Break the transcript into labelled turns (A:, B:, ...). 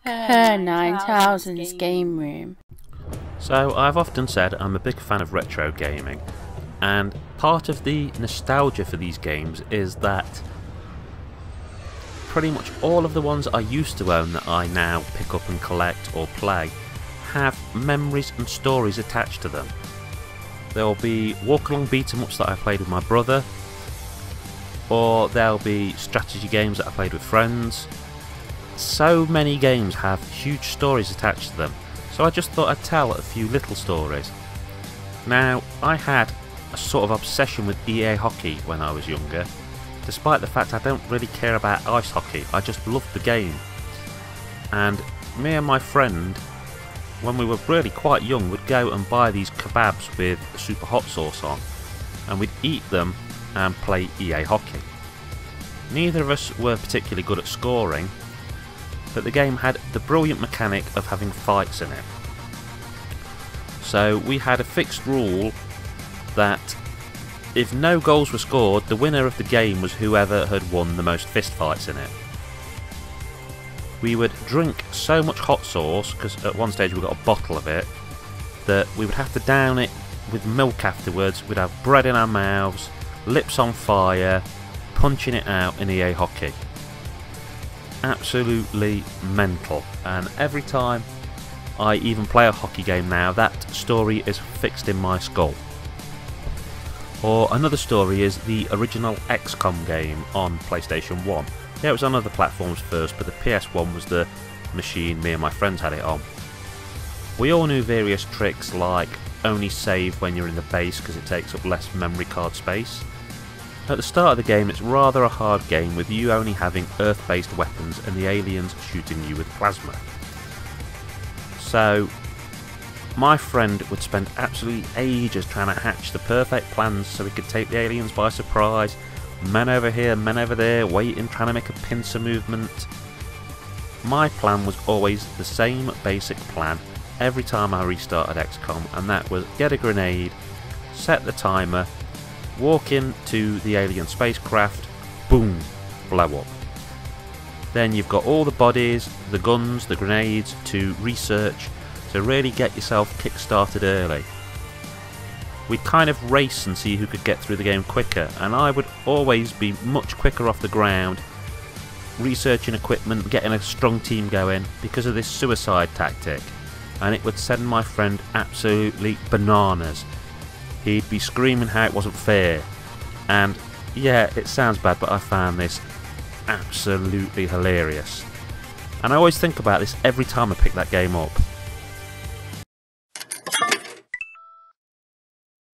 A: Her9000's Game Room.
B: So I've often said I'm a big fan of retro gaming, and part of the nostalgia for these games is that pretty much all of the ones I used to own that I now pick up and collect or play have memories and stories attached to them. There'll be walk-along beat-em-ups that I played with my brother, or there'll be strategy games that I played with friends. So many games have huge stories attached to them, so I just thought I'd tell a few little stories. Now, I had a sort of obsession with EA Hockey when I was younger. Despite the fact I don't really care about ice hockey, I just loved the game. And me and my friend, when we were really quite young, would go and buy these kebabs with super hot sauce on, and we'd eat them and play EA Hockey. Neither of us were particularly good at scoring, but the game had the brilliant mechanic of having fights in it. So we had a fixed rule that if no goals were scored, the winner of the game was whoever had won the most fistfights in it. We would drink so much hot sauce, because at one stage we got a bottle of it, that we would have to down it with milk afterwards. We'd have bread in our mouths, lips on fire, punching it out in EA Hockey. Absolutely mental, and every time I even play a hockey game now, that story is fixed in my skull. Or another story is the original XCOM game on PlayStation 1. Yeah, it was on other platforms first, but the PS1 was the machine me and my friends had it on. We all knew various tricks like only save when you're in the base because it takes up less memory card space. At the start of the game, it's rather a hard game with you only having earth-based weapons and the aliens shooting you with plasma. So my friend would spend absolutely ages trying to hatch the perfect plans so he could take the aliens by surprise. Men over here, men over there, waiting, trying to make a pincer movement. My plan was always the same basic plan every time I restarted XCOM, and that was get a grenade, set the timer, walk into the alien spacecraft, boom, blow up. Then you've got all the bodies, the guns, the grenades to research, to really get yourself kick-started early. We'd kind of race and see who could get through the game quicker, and I would always be much quicker off the ground, researching equipment, getting a strong team going because of this suicide tactic, and it would send my friend absolutely bananas. He'd be screaming how it wasn't fair, and yeah, it sounds bad, but I found this absolutely hilarious. And I always think about this every time I pick that game up.